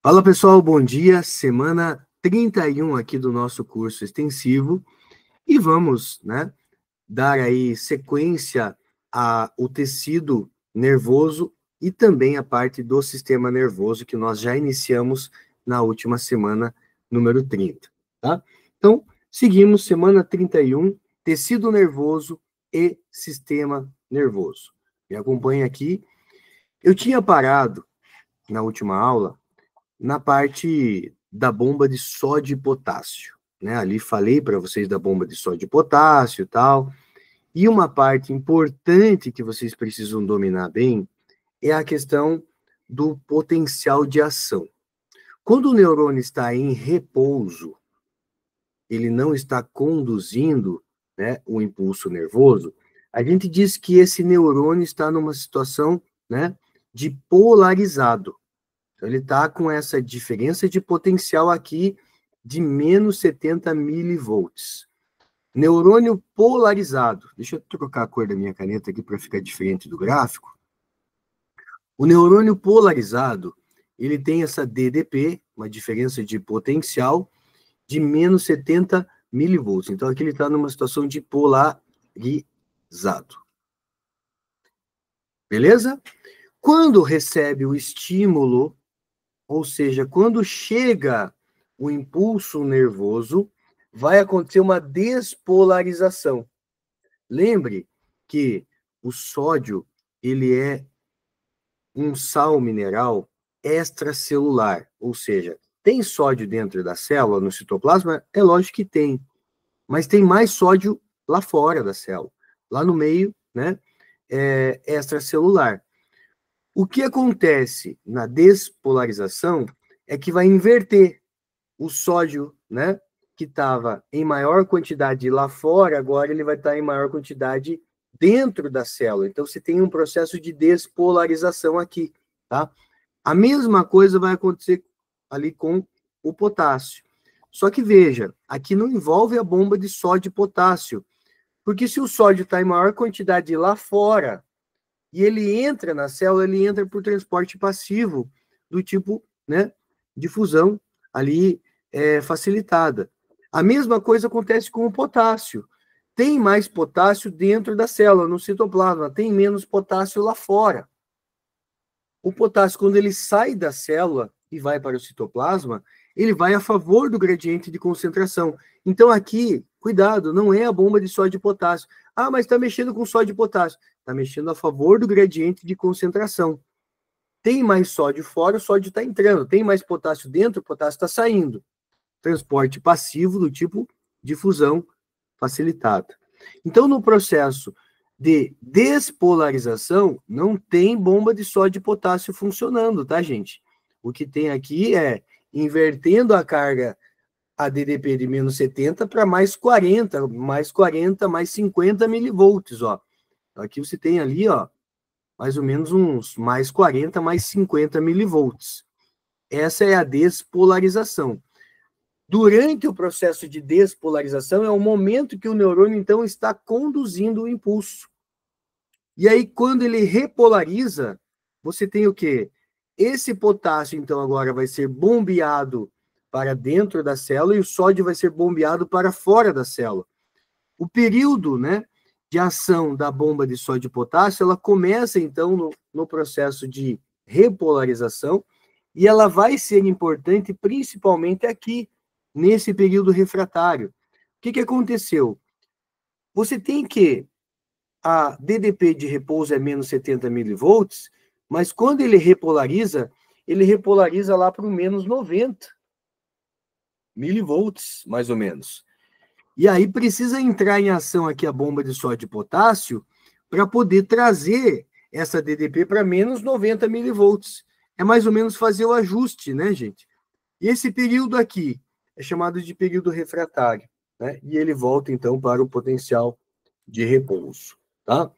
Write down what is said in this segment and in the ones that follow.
Fala pessoal, bom dia, semana 31 aqui do nosso curso extensivo e vamos, dar aí sequência ao tecido nervoso e também a parte do sistema nervoso que nós já iniciamos na última semana, número 30, tá? Então, seguimos semana 31, tecido nervoso e sistema nervoso. Me acompanha aqui. Eu tinha parado na última aula na parte da bomba de sódio e potássio, né? Ali falei para vocês da bomba de sódio e potássio e tal. E uma parte importante que vocês precisam dominar bem é a questão do potencial de ação. Quando o neurônio está em repouso, ele não está conduzindo, né, o impulso nervoso, a gente diz que esse neurônio está numa situação, né, de polarizado. Então, ele está com essa diferença de potencial aqui de menos 70 milivolts. Neurônio polarizado. Deixa eu trocar a cor da minha caneta aqui para ficar diferente do gráfico. O neurônio polarizado, ele tem essa DDP, uma diferença de potencial de menos 70 milivolts. Então, aqui ele está numa situação de polarizado. Beleza? Quando recebe o estímulo, ou seja, quando chega o impulso nervoso, vai acontecer uma despolarização. Lembre que o sódio, ele é um sal mineral extracelular, ou seja, tem sódio dentro da célula, no citoplasma? É lógico que tem, mas tem mais sódio lá fora da célula, lá no meio, né, é extracelular. O que acontece na despolarização é que vai inverter o sódio, né, que estava em maior quantidade lá fora, agora ele vai estar em maior quantidade dentro da célula. Então, você tem um processo de despolarização aqui, tá? A mesma coisa vai acontecer ali com o potássio. Só que, veja, aqui não envolve a bomba de sódio e potássio, porque se o sódio está em maior quantidade lá fora, e ele entra na célula, ele entra por transporte passivo, do tipo, né, difusão ali facilitada. A mesma coisa acontece com o potássio. Tem mais potássio dentro da célula, no citoplasma, tem menos potássio lá fora. O potássio, quando ele sai da célula e vai para o citoplasma, ele vai a favor do gradiente de concentração. Então aqui, cuidado, não é a bomba de sódio e potássio. Ah, mas está mexendo com sódio e potássio. Está mexendo a favor do gradiente de concentração. Tem mais sódio fora, o sódio está entrando. Tem mais potássio dentro, o potássio está saindo. Transporte passivo do tipo difusão facilitada. Então, no processo de despolarização, não tem bomba de sódio e potássio funcionando, tá, gente? O que tem aqui é invertendo a carga a DDP de menos 70 para mais 40, mais 50 milivolts, ó. Aqui você tem ali, ó, mais ou menos uns mais 40, mais 50 milivolts. Essa é a despolarização. Durante o processo de despolarização é o momento que o neurônio, então, está conduzindo o impulso. E aí, quando ele repolariza, você tem o quê? Esse potássio, então, agora vai ser bombeado para dentro da célula e o sódio vai ser bombeado para fora da célula. O período, né, de ação da bomba de sódio e potássio, ela começa, então, no processo de repolarização e ela vai ser importante principalmente aqui, nesse período refratário. O que aconteceu? Você tem que a DDP de repouso é menos 70 milivolts, mas quando ele repolariza lá para o menos 90 milivolts, mais ou menos. E aí precisa entrar em ação aqui a bomba de sódio e potássio para poder trazer essa DDP para menos 90 milivolts. É mais ou menos fazer o ajuste, né, gente? E esse período aqui é chamado de período refratário, né? E ele volta, então, para o potencial de repouso, tá?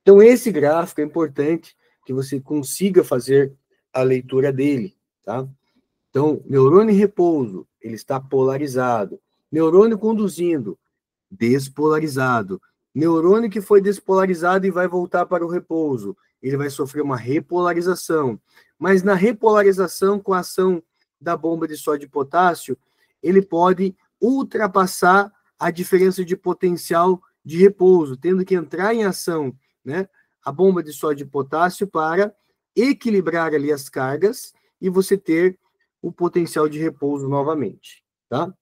Então, esse gráfico é importante que você consiga fazer a leitura dele, tá? Então, neurônio em repouso, ele está polarizado. Neurônio conduzindo, despolarizado. Neurônio que foi despolarizado e vai voltar para o repouso, ele vai sofrer uma repolarização. Mas na repolarização com a ação da bomba de sódio e potássio, ele pode ultrapassar a diferença de potencial de repouso, tendo que entrar em ação, né, a bomba de sódio e potássio para equilibrar ali as cargas e você ter o potencial de repouso novamente, tá?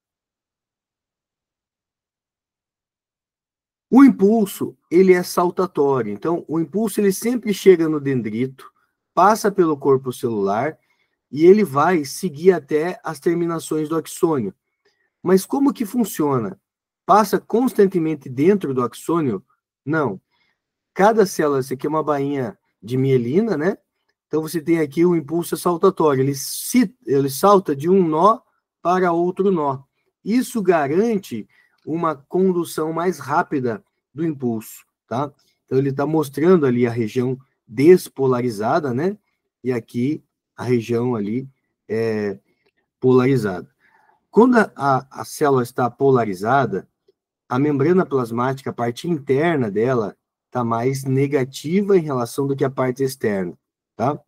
O impulso, ele é saltatório. Então, o impulso, ele sempre chega no dendrito, passa pelo corpo celular e ele vai seguir até as terminações do axônio. Mas como que funciona? Passa constantemente dentro do axônio? Não. Cada célula, essa aqui é uma bainha de mielina, né? Então, você tem aqui o impulso saltatório. Ele salta de um nó para outro nó. Isso garante uma condução mais rápida do impulso, tá? Então, ele está mostrando ali a região despolarizada, né? E aqui a região ali polarizada. Quando a célula está polarizada, a membrana plasmática, a parte interna dela, está mais negativa em relação do que a parte externa, tá?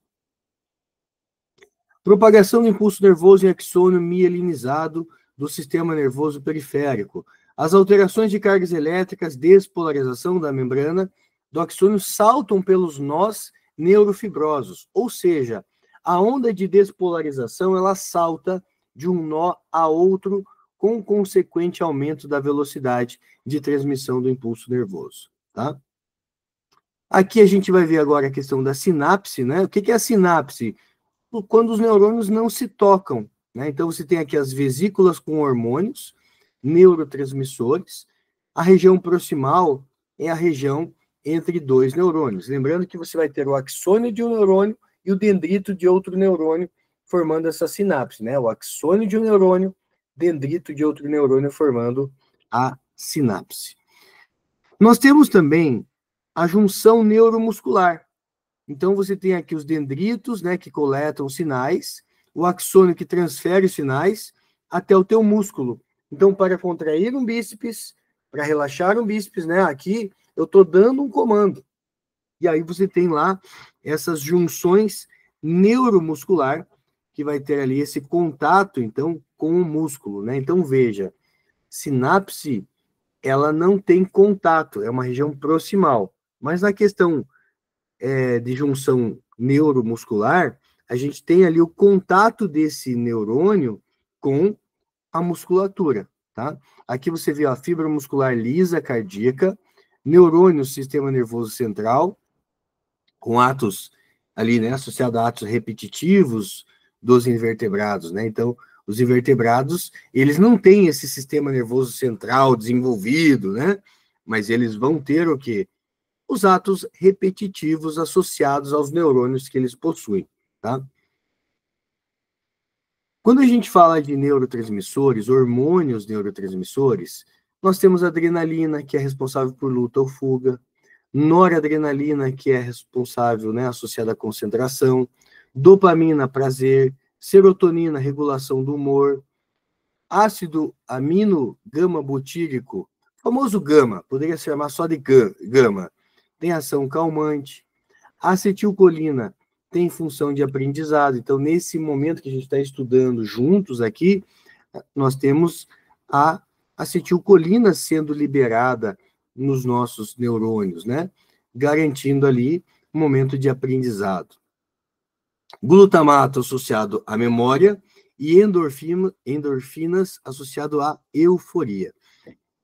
Propagação do impulso nervoso em axônio mielinizado do sistema nervoso periférico. As alterações de cargas elétricas, despolarização da membrana do axônio saltam pelos nós neurofibrosos, ou seja, a onda de despolarização ela salta de um nó a outro com consequente aumento da velocidade de transmissão do impulso nervoso, tá? Aqui a gente vai ver agora a questão da sinapse, né? O que é a sinapse? Quando os neurônios não se tocam, né? Então, você tem aqui as vesículas com hormônios, neurotransmissores. A região proximal é a região entre dois neurônios. Lembrando que você vai ter o axônio de um neurônio e o dendrito de outro neurônio formando essa sinapse, né? O axônio de um neurônio, dendrito de outro neurônio formando a sinapse. Nós temos também a junção neuromuscular. Então, você tem aqui os dendritos, né, que coletam sinais, o axônio que transfere os sinais até o teu músculo. Então, para contrair um bíceps, para relaxar um bíceps, né, aqui eu estou dando um comando. E aí você tem lá essas junções neuromuscular, que vai ter ali esse contato, então, com o músculo, né? Então, veja, sinapse, ela não tem contato, é uma região proximal. Mas na questão de junção neuromuscular, a gente tem ali o contato desse neurônio com a musculatura, tá? Aqui você vê a fibra muscular lisa cardíaca, neurônio sistema nervoso central, com atos ali, né, associado a atos repetitivos dos invertebrados, né? Então, os invertebrados, eles não têm esse sistema nervoso central desenvolvido, né? Mas eles vão ter o quê? Os atos repetitivos associados aos neurônios que eles possuem, tá? Quando a gente fala de neurotransmissores, hormônios neurotransmissores, nós temos a adrenalina, que é responsável por luta ou fuga, noradrenalina, que é responsável, né, associada à concentração, dopamina, prazer, serotonina, regulação do humor, ácido amino gama butírico, famoso gama, poderia se chamar só de gama, tem ação calmante. A acetilcolina tem função de aprendizado. Então, nesse momento que a gente está estudando juntos aqui, nós temos a acetilcolina sendo liberada nos nossos neurônios, né? Garantindo ali um momento de aprendizado. Glutamato associado à memória e endorfinas associado à euforia.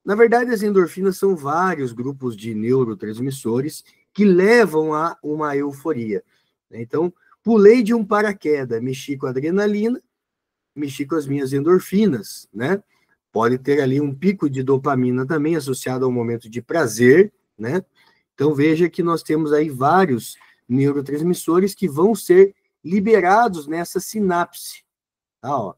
Na verdade, as endorfinas são vários grupos de neurotransmissores que levam a uma euforia. Então, pulei de um paraquedas, mexi com a adrenalina, mexi com as minhas endorfinas, né? Pode ter ali um pico de dopamina também associado ao momento de prazer, né? Então, veja que nós temos aí vários neurotransmissores que vão ser liberados nessa sinapse. Tá, ó.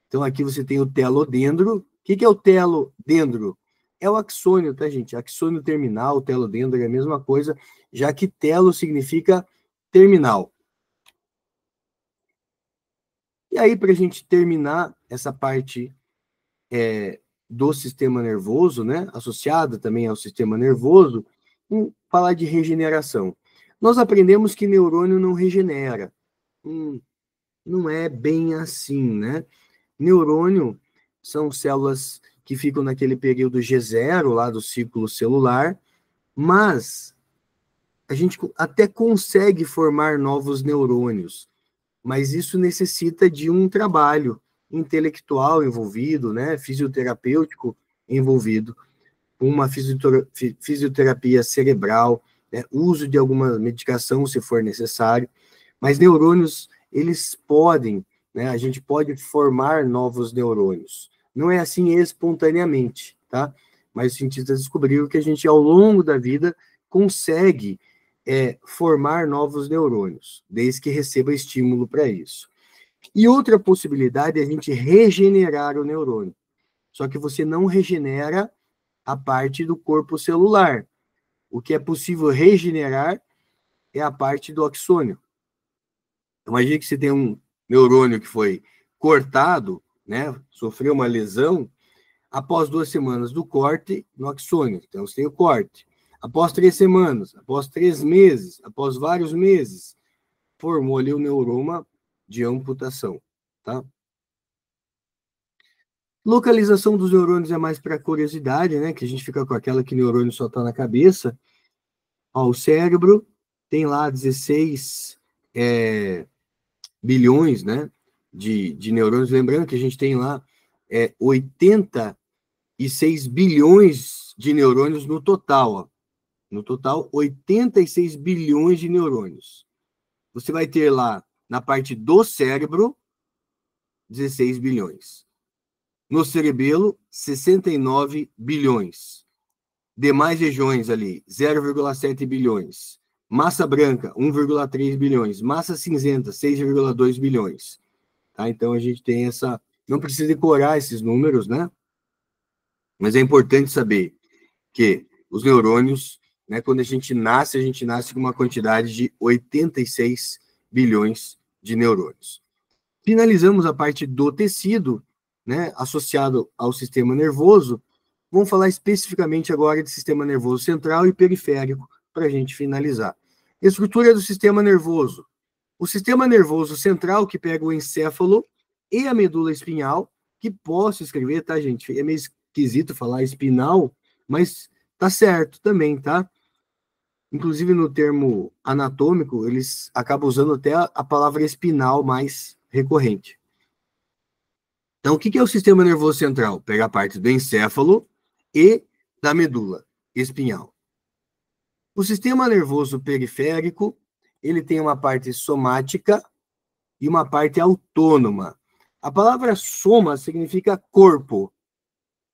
Então, aqui você tem o telodendro. O que é o telodendro? É o axônio, tá, gente? Axônio terminal, telodendro é a mesma coisa, já que telo significa terminal. E aí, para a gente terminar essa parte do sistema nervoso, né, associada também ao sistema nervoso, falar de regeneração. Nós aprendemos que neurônio não regenera. Não é bem assim, né? Neurônio são células que ficam naquele período G0 lá do ciclo celular, mas a gente até consegue formar novos neurônios, mas isso necessita de um trabalho intelectual envolvido, né, fisioterapêutico envolvido, uma fisioterapia cerebral, né, uso de alguma medicação se for necessário, mas neurônios, eles podem, né, a gente pode formar novos neurônios. Não é assim espontaneamente, tá? Mas os cientistas descobriram que a gente, ao longo da vida, consegue formar novos neurônios, desde que receba estímulo para isso. E outra possibilidade é a gente regenerar o neurônio. Só que você não regenera a parte do corpo celular. O que é possível regenerar é a parte do axônio. Imagina que você tem um neurônio que foi cortado, né, sofreu uma lesão, após 2 semanas do corte no axônio. Então, você tem o corte. Após 3 semanas, após 3 meses, após vários meses, formou ali o neuroma de amputação, tá? Localização dos neurônios é mais para curiosidade, né? Que a gente fica com aquela que o neurônio só está na cabeça. Ó, o cérebro tem lá 16 bilhões, né? De neurônios. Lembrando que a gente tem lá 86 bilhões de neurônios no total, ó. No total, 86 bilhões de neurônios. Você vai ter lá, na parte do cérebro, 16 bilhões. No cerebelo, 69 bilhões. Demais regiões ali, 0,7 bilhões. Massa branca, 1,3 bilhões. Massa cinzenta, 6,2 bilhões. Tá? Então, a gente tem essa... Não precisa decorar esses números, né? Mas é importante saber que os neurônios, né, quando a gente nasce com uma quantidade de 86 bilhões de neurônios. Finalizamos a parte do tecido, né, associado ao sistema nervoso. Vamos falar especificamente agora de sistema nervoso central e periférico, para a gente finalizar. Estrutura do sistema nervoso. O sistema nervoso central, que pega o encéfalo e a medula espinhal, que posso escrever, tá, gente? É meio esquisito falar espinal, mas tá certo também, tá? Inclusive, no termo anatômico, eles acabam usando até a palavra espinal mais recorrente. Então, o que é o sistema nervoso central? Pega a parte do encéfalo e da medula espinhal. O sistema nervoso periférico, ele tem uma parte somática e uma parte autônoma. A palavra soma significa corpo.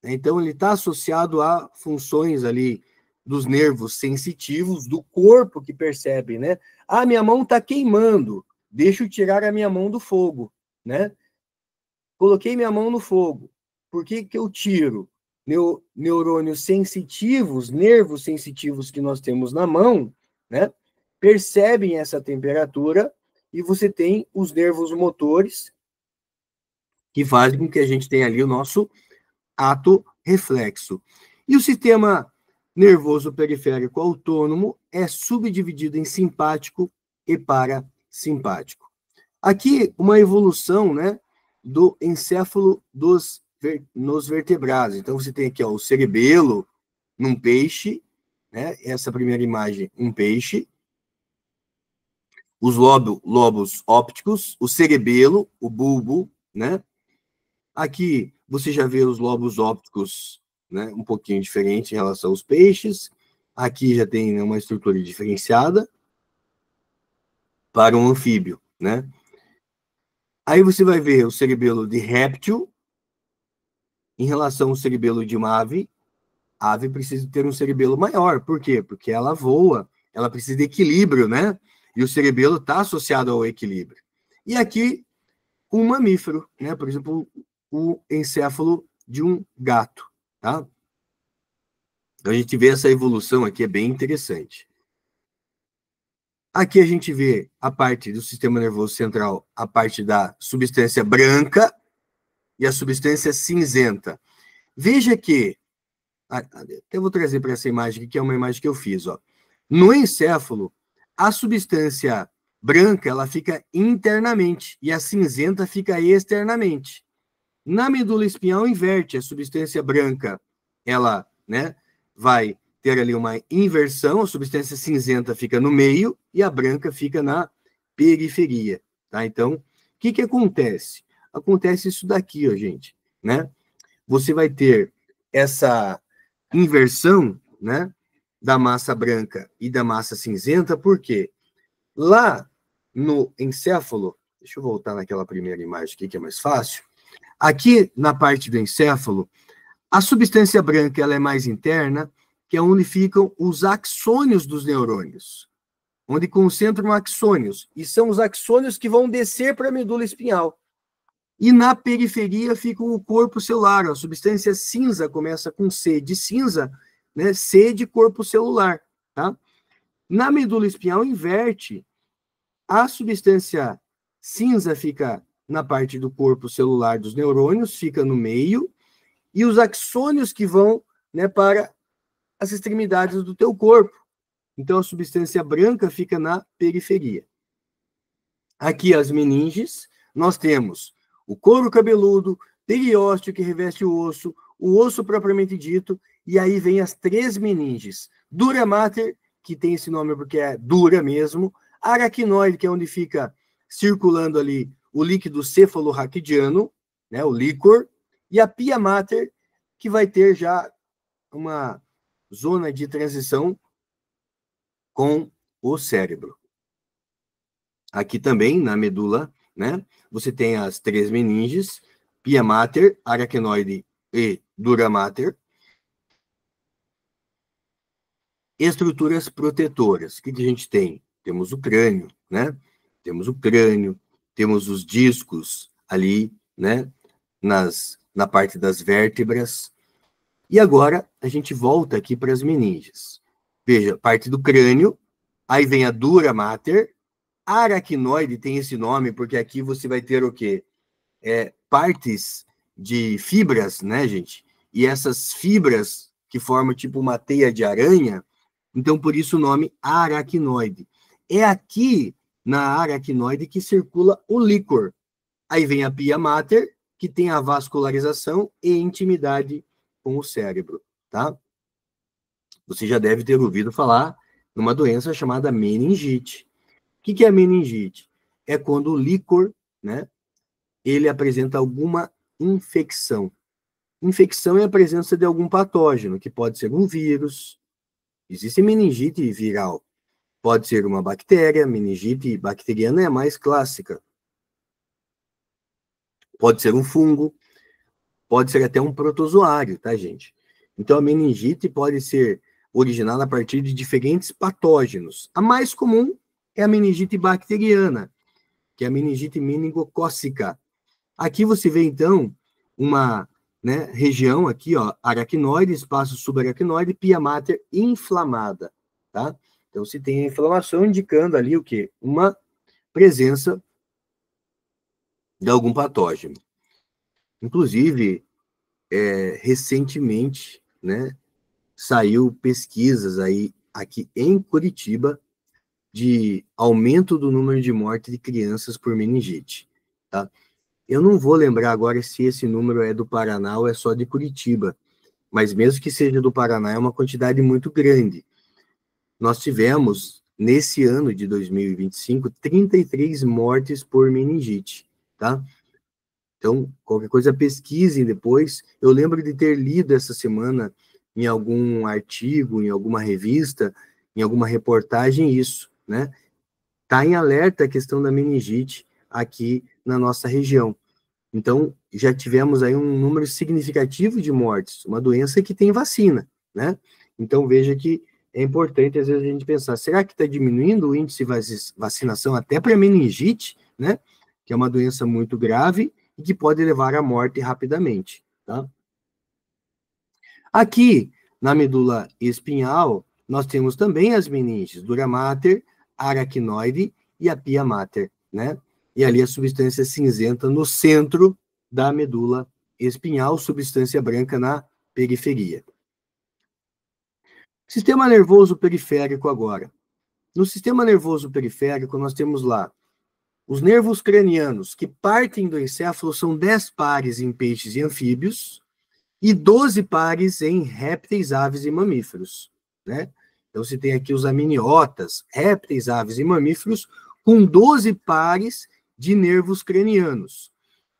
Então, ele está associado a funções ali dos nervos sensitivos do corpo que percebe, né? Ah, minha mão está queimando, deixa eu tirar a minha mão do fogo, né? Coloquei minha mão no fogo. Por que que eu tiro? Neurônios sensitivos, nervos sensitivos que nós temos na mão, né? Percebem essa temperatura e você tem os nervos motores que fazem com que a gente tenha ali o nosso ato reflexo. E o sistema nervoso periférico autônomo é subdividido em simpático e parasimpático. Aqui, uma evolução, né, do encéfalo nos vertebrados. Então, você tem aqui ó, o cerebelo num peixe, né, essa primeira imagem, um peixe, os lobos ópticos, o cerebelo, o bulbo, né? Aqui você já vê os lobos ópticos, né, um pouquinho diferente em relação aos peixes. Aqui já tem uma estrutura diferenciada para um anfíbio, né? Aí você vai ver o cerebelo de réptil em relação ao cerebelo de uma ave. A ave precisa ter um cerebelo maior. Por quê? Porque ela voa, ela precisa de equilíbrio, né? E o cerebelo está associado ao equilíbrio. E aqui, um mamífero, né? Por exemplo, o encéfalo de um gato, tá? Então, a gente vê essa evolução aqui, é bem interessante. Aqui a gente vê a parte do sistema nervoso central, a parte da substância branca e a substância cinzenta. Veja que, até vou trazer para essa imagem aqui, que é uma imagem que eu fiz, ó. No encéfalo, a substância branca, ela fica internamente, e a cinzenta fica externamente. Na medula espinhal, inverte. A substância branca, ela, né, vai ter ali uma inversão, a substância cinzenta fica no meio e a branca fica na periferia, tá? Então, o que acontece? Acontece isso daqui, ó, gente, né? Você vai ter essa inversão, né, da massa branca e da massa cinzenta, por quê? Lá no encéfalo, deixa eu voltar naquela primeira imagem aqui, que é mais fácil. Aqui, na parte do encéfalo, a substância branca ela é mais interna, que é onde ficam os axônios dos neurônios, onde concentram axônios, e são os axônios que vão descer para a medula espinhal. E na periferia fica o corpo celular, a substância cinza começa com C de cinza, né? C de corpo celular, tá? Na medula espinhal inverte, a substância cinza fica na parte do corpo celular dos neurônios, fica no meio, e os axônios que vão, né, para as extremidades do teu corpo. Então, a substância branca fica na periferia. Aqui, as meninges, nós temos o couro cabeludo, periósteo que reveste o osso propriamente dito, e aí vem as 3 meninges. Dura mater, que tem esse nome porque é dura mesmo, aracnoide, que é onde fica circulando ali o líquido cefalorraquidiano, né, o líquor, e a pia mater, que vai ter já uma zona de transição com o cérebro. Aqui também, na medula, né, você tem as 3 meninges, pia mater, aracnoide e dura mater. Estruturas protetoras. O que a gente tem? Temos o crânio, né? Temos o crânio, temos os discos ali, né? Na parte das vértebras. E agora a gente volta aqui para as meninges. Veja, parte do crânio, aí vem a dura mater. A aracnoide tem esse nome porque aqui você vai ter o quê? Partes de fibras, né, gente? E essas fibras que formam tipo uma teia de aranha, então por isso o nome aracnoide. É aqui na aracnoide que circula o líquor. Aí vem a pia mater, que tem a vascularização e intimidade com o cérebro, tá? Você já deve ter ouvido falar numa doença chamada meningite. O que é a meningite? É quando o líquor, né, ele apresenta alguma infecção. Infecção é a presença de algum patógeno, que pode ser um vírus. Existe meningite viral. Pode ser uma bactéria, meningite bacteriana é a mais clássica. Pode ser um fungo, pode ser até um protozoário, tá, gente? Então, a meningite pode ser originada a partir de diferentes patógenos. A mais comum é a meningite bacteriana, que é a meningite meningocócica. Aqui você vê, então, uma, né, região aqui, ó, aracnoide, espaço subaracnoide, pia mater inflamada, tá? Então, se tem a inflamação indicando ali o quê? Uma presença de algum patógeno. Inclusive, recentemente, né, saiu pesquisas aí aqui em Curitiba de aumento do número de mortes de crianças por meningite, tá? Eu não vou lembrar agora se esse número é do Paraná ou é só de Curitiba, mas mesmo que seja do Paraná, é uma quantidade muito grande. Nós tivemos, nesse ano de 2025, 33 mortes por meningite, tá? Então, qualquer coisa, pesquisem depois. Eu lembro de ter lido essa semana em algum artigo, em alguma revista, em alguma reportagem isso, né? Está em alerta a questão da meningite aqui na nossa região. Então, já tivemos aí um número significativo de mortes, uma doença que tem vacina, né? Então, veja que é importante, às vezes, a gente pensar, será que está diminuindo o índice de vacinação até para meningite, né? Que é uma doença muito grave e que pode levar à morte rapidamente, tá? Aqui, na medula espinhal, nós temos também as meninges, dura mater, aracnoide e a pia mater, né? E ali a substância cinzenta no centro da medula espinhal, substância branca na periferia. Sistema nervoso periférico agora. no sistema nervoso periférico, nós temos lá os nervos cranianos, que partem do encéfalo, são 10 pares em peixes e anfíbios, e 12 pares em répteis, aves e mamíferos, né? Então, você tem aqui os aminiotas, répteis, aves e mamíferos, com 12 pares de nervos cranianos.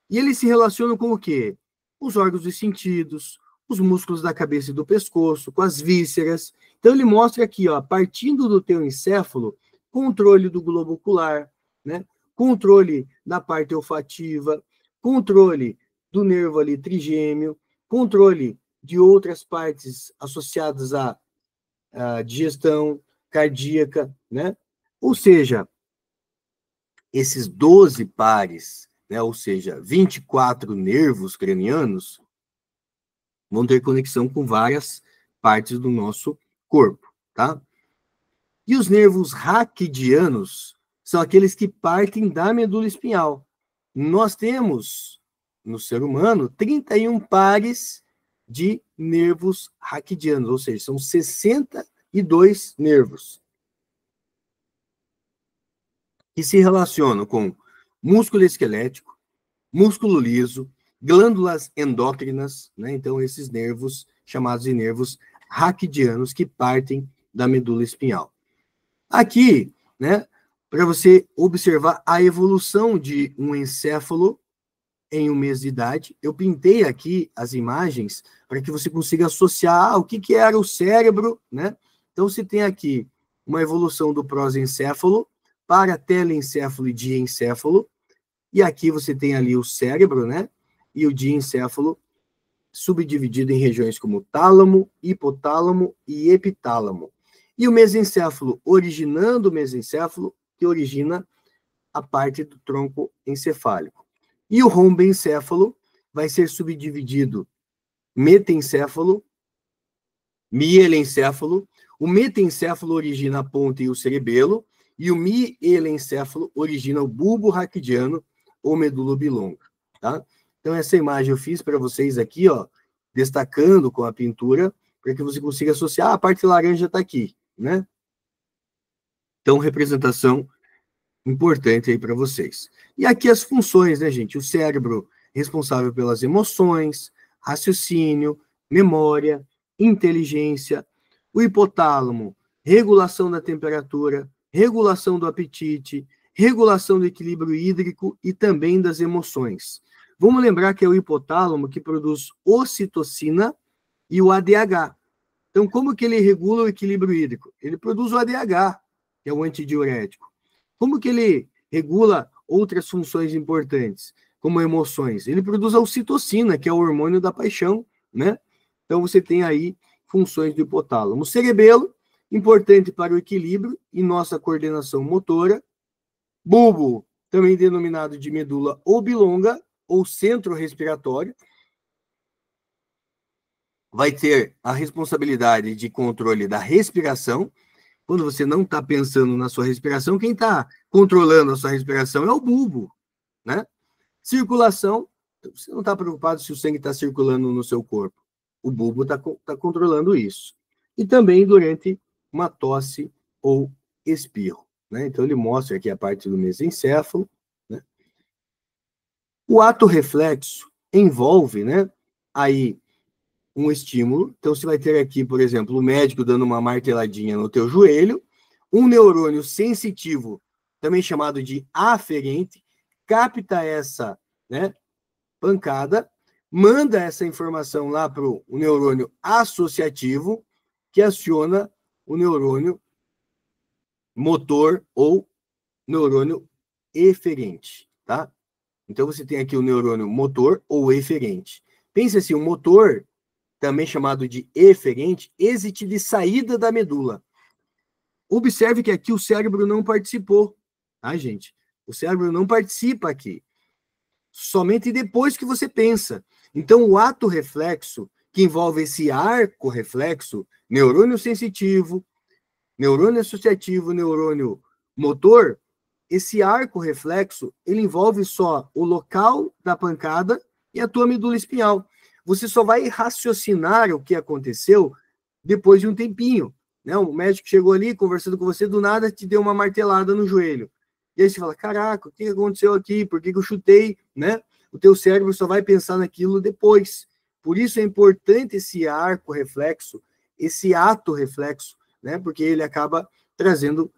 E eles se relacionam com o quê? Os órgãos dos sentidos, os músculos da cabeça e do pescoço, com as vísceras. Então, ele mostra aqui, ó, partindo do teu encéfalo, controle do globo ocular, né? Controle da parte olfativa, controle do nervo ali trigêmeo, controle de outras partes associadas à digestão cardíaca, né? Ou seja, esses 12 pares, né, ou seja, 24 nervos cranianos, vão ter conexão com várias partes do nosso corpo, tá? E os nervos raquidianos são aqueles que partem da medula espinhal. Nós temos, no ser humano, 31 pares de nervos raquidianos, ou seja, são 62 nervos que se relacionam com músculo esquelético, músculo liso, glândulas endócrinas, né? Então, esses nervos, chamados de nervos raquidianos, que partem da medula espinhal. Aqui, né, para você observar a evolução de um encéfalo em um mês de idade, eu pintei aqui as imagens para que você consiga associar o que era o cérebro, né? Então, você tem aqui uma evolução do prosencéfalo para telencéfalo e diencéfalo, e aqui você tem ali o cérebro, né? E o diencéfalo subdividido em regiões como tálamo, hipotálamo e epitálamo. E o mesencéfalo, originando o mesencéfalo, que origina a parte do tronco encefálico. E o rombencéfalo vai ser subdividido metencéfalo, mielencéfalo. O metencéfalo origina a ponta e o cerebelo, e o mielencéfalo origina o bulbo raquidiano ou medula oblonga, tá? Então, essa imagem eu fiz para vocês aqui, ó, destacando com a pintura, para que você consiga associar, a parte laranja está aqui, né? Então, representação importante aí para vocês. E aqui as funções, né, gente? O cérebro responsável pelas emoções, raciocínio, memória, inteligência. O hipotálamo, regulação da temperatura, regulação do apetite, regulação do equilíbrio hídrico e também das emoções. Vamos lembrar que é o hipotálamo que produz ocitocina e o ADH. Então, como que ele regula o equilíbrio hídrico? Ele produz o ADH, que é o antidiurético. Como que ele regula outras funções importantes, como emoções? Ele produz a ocitocina, que é o hormônio da paixão, né? Então, você tem aí funções do hipotálamo. O cerebelo, importante para o equilíbrio e nossa coordenação motora. Bulbo, também denominado de medula oblonga, ou centro respiratório, vai ter a responsabilidade de controle da respiração. Quando você não está pensando na sua respiração, quem está controlando a sua respiração é o bulbo, né? Circulação, você não está preocupado se o sangue está circulando no seu corpo. O bulbo está controlando isso. E também durante uma tosse ou espirro, né? Então, ele mostra aqui a parte do mesencéfalo, né? O ato reflexo envolve, né, aí um estímulo. Então, você vai ter aqui, por exemplo, o médico dando uma marteladinha no teu joelho, um neurônio sensitivo, também chamado de aferente, capta essa, né, pancada, manda essa informação lá para o neurônio associativo, que aciona o neurônio motor ou neurônio eferente, tá? Então, você tem aqui o neurônio motor ou eferente. Pense assim, o motor, também chamado de eferente, êxito de saída da medula. Observe que aqui o cérebro não participou, tá, gente? O cérebro não participa aqui. Somente depois que você pensa. Então, o ato reflexo, que envolve esse arco reflexo, neurônio sensitivo, neurônio associativo, neurônio motor, esse arco reflexo, ele envolve só o local da pancada e a tua medula espinhal. Você só vai raciocinar o que aconteceu depois de um tempinho, né? O médico chegou ali, conversando com você, do nada te deu uma martelada no joelho. E aí você fala, caraca, o que aconteceu aqui? Por que eu chutei, né? O teu cérebro só vai pensar naquilo depois. Por isso é importante esse arco reflexo, esse ato reflexo, né? Porque ele acaba trazendo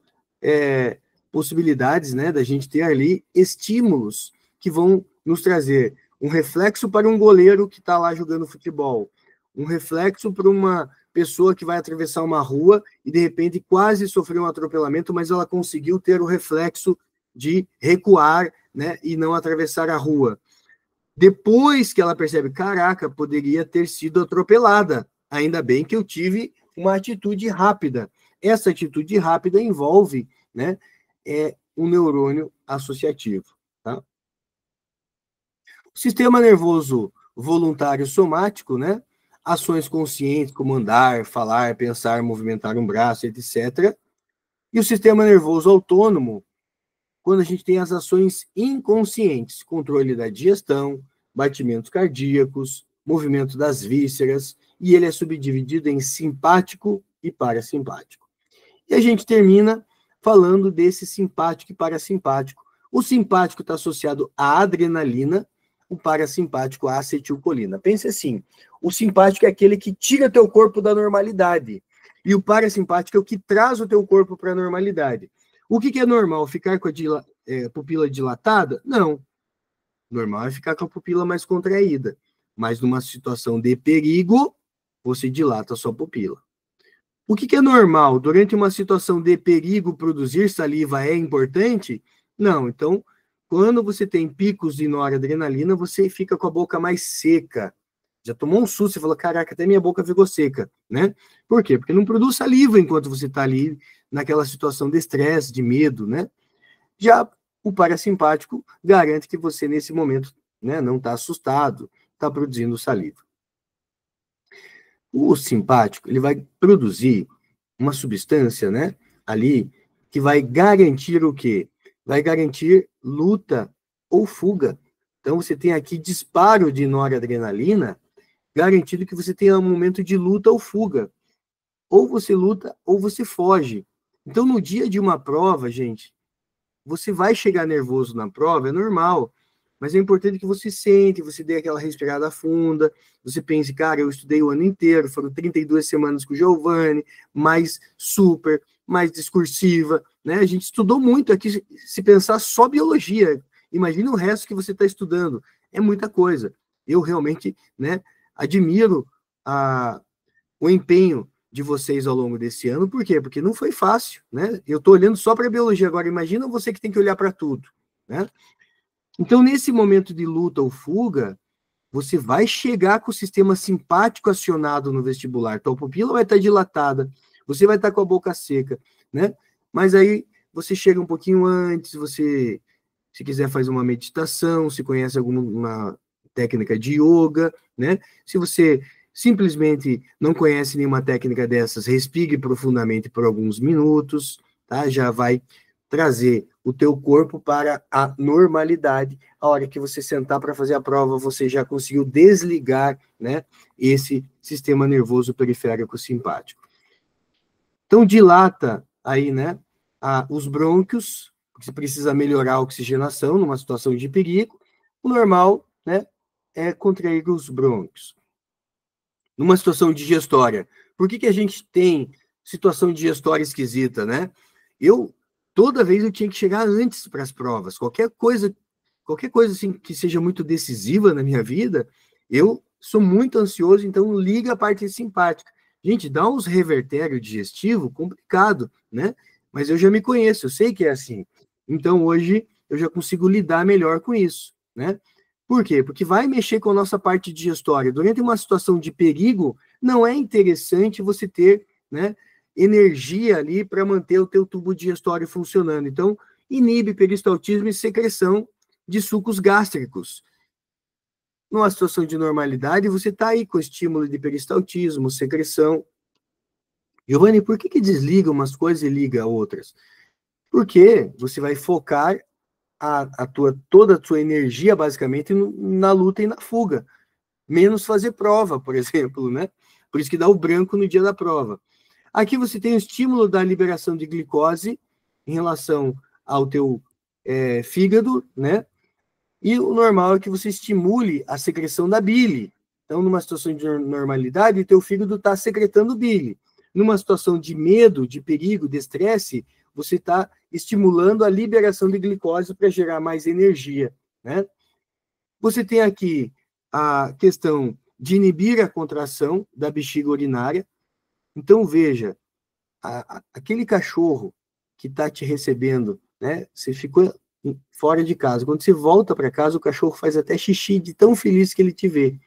possibilidades, né, da gente ter ali estímulos que vão nos trazer um reflexo para um goleiro que está lá jogando futebol, um reflexo para uma pessoa que vai atravessar uma rua e de repente quase sofreu um atropelamento, mas ela conseguiu ter o reflexo de recuar, né, e não atravessar a rua. Depois que ela percebe, caraca, poderia ter sido atropelada. Ainda bem que eu tive uma atitude rápida. Essa atitude rápida envolve, né, um neurônio associativo. Tá? O sistema nervoso voluntário somático, né, ações conscientes como andar, falar, pensar, movimentar um braço, etc. E o sistema nervoso autônomo, quando a gente tem as ações inconscientes, controle da digestão, batimentos cardíacos, movimento das vísceras, e ele é subdividido em simpático e parasimpático. E a gente termina falando desse simpático e parasimpático. O simpático está associado à adrenalina, o parasimpático à acetilcolina. Pense assim, o simpático é aquele que tira teu corpo da normalidade, e o parasimpático é o que traz o teu corpo para a normalidade. O que é normal? Ficar com a pupila dilatada? Não. Normal é ficar com a pupila mais contraída. Mas numa situação de perigo, você dilata a sua pupila. O que é normal? Durante uma situação de perigo, produzir saliva é importante? Não. Então, quando você tem picos de noradrenalina, você fica com a boca mais seca. Já tomou um susto, você fala, caraca, até minha boca ficou seca, né? Por quê? Porque não produz saliva enquanto você está ali naquela situação de estresse, de medo, né? Já o parasimpático garante que você, nesse momento, né, não está assustado, está produzindo saliva. O simpático, ele vai produzir uma substância, né, ali, que vai garantir o quê? Vai garantir luta ou fuga. Então, você tem aqui disparo de noradrenalina, garantido que você tenha um momento de luta ou fuga. Ou você luta, ou você foge. Então, no dia de uma prova, gente, você vai chegar nervoso na prova, é normal, mas é importante que você sente, você dê aquela respirada funda, você pense, cara, eu estudei o ano inteiro, foram 32 semanas com o Giovanni, mais super, mais discursiva, né? A gente estudou muito aqui, se pensar só biologia, imagina o resto que você está estudando, é muita coisa. Eu realmente, né, admiro o empenho de vocês ao longo desse ano, por quê? Porque não foi fácil, né? Eu estou olhando só para a biologia agora, imagina você que tem que olhar para tudo, né? Então, nesse momento de luta ou fuga, você vai chegar com o sistema simpático acionado no vestibular, tua pupila vai estar dilatada, você vai estar com a boca seca, né? Mas aí você chega um pouquinho antes, você, se quiser, faz uma meditação, se conhece alguma técnica de yoga, né? Se você simplesmente não conhece nenhuma técnica dessas, respire profundamente por alguns minutos, tá? Já vai trazer o teu corpo para a normalidade. A hora que você sentar para fazer a prova, você já conseguiu desligar, né, esse sistema nervoso periférico simpático. Então, dilata aí, né, os brônquios, você precisa melhorar a oxigenação numa situação de perigo. O normal, né, é contrair os brônquios. Numa situação digestória, por que a gente tem situação digestória esquisita, né? Toda vez eu tinha que chegar antes para as provas. Qualquer coisa assim que seja muito decisiva na minha vida, eu sou muito ansioso, então liga a parte simpática. Gente, dá uns revertério digestivo complicado, né? Mas eu já me conheço, eu sei que é assim. Então hoje eu já consigo lidar melhor com isso, né? Por quê? Porque vai mexer com a nossa parte digestória. Durante uma situação de perigo, não é interessante você ter, né, energia ali para manter o teu tubo digestório funcionando. Então, inibe peristaltismo e secreção de sucos gástricos. Numa situação de normalidade, você está aí com estímulo de peristaltismo, secreção. Giovanni, por que desliga umas coisas e liga outras? Porque você vai focar toda a tua energia, basicamente, na luta e na fuga. Menos fazer prova, por exemplo, né? Por isso que dá o branco no dia da prova. Aqui você tem o estímulo da liberação de glicose em relação ao teu fígado, né? E o normal é que você estimule a secreção da bile. Então, numa situação de normalidade, teu fígado está secretando bile. Numa situação de medo, de perigo, de estresse, você está estimulando a liberação de glicose para gerar mais energia, né? Você tem aqui a questão de inibir a contração da bexiga urinária. Então, veja, aquele cachorro que está te recebendo, né? Você ficou fora de casa. Quando você volta para casa, o cachorro faz até xixi de tão feliz que ele te vê.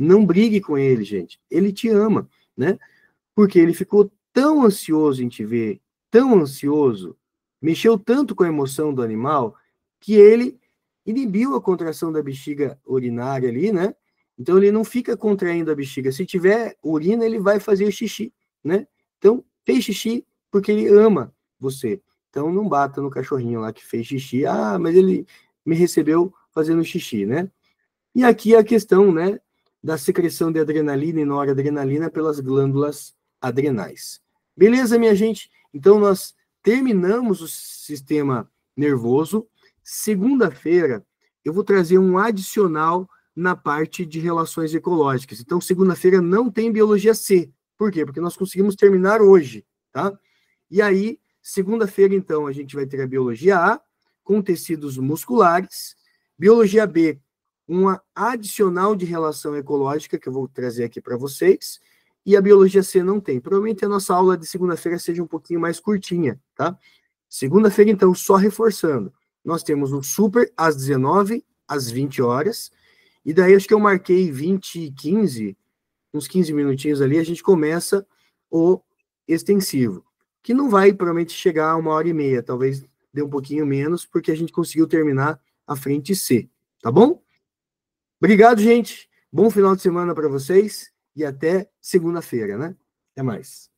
Não brigue com ele, gente. Ele te ama, né? Porque ele ficou tão ansioso em te ver, tão ansioso, mexeu tanto com a emoção do animal, que ele inibiu a contração da bexiga urinária ali, né? Então ele não fica contraindo a bexiga. Se tiver urina, ele vai fazer xixi, né? Então, fez xixi porque ele ama você. Então não bata no cachorrinho lá que fez xixi. Ah, mas ele me recebeu fazendo xixi, né? E aqui a questão, né, da secreção de adrenalina e noradrenalina pelas glândulas adrenais. Beleza, minha gente? Então nós terminamos o sistema nervoso. Segunda-feira eu vou trazer um adicional na parte de relações ecológicas. Então segunda-feira não tem biologia C. Por quê? Porque nós conseguimos terminar hoje, tá? E aí, segunda-feira então a gente vai ter a biologia A com tecidos musculares, biologia B uma adicional de relação ecológica que eu vou trazer aqui para vocês, e a biologia C não tem. Provavelmente a nossa aula de segunda-feira seja um pouquinho mais curtinha, tá? Segunda-feira, então, só reforçando, nós temos o super às 19, às 20 horas, e daí acho que eu marquei 20 e 15, uns 15 minutinhos ali, a gente começa o extensivo, que não vai provavelmente chegar a 1h30, talvez dê um pouquinho menos, porque a gente conseguiu terminar a frente C, tá bom? Obrigado, gente. Bom final de semana para vocês e até segunda-feira, né? Até mais.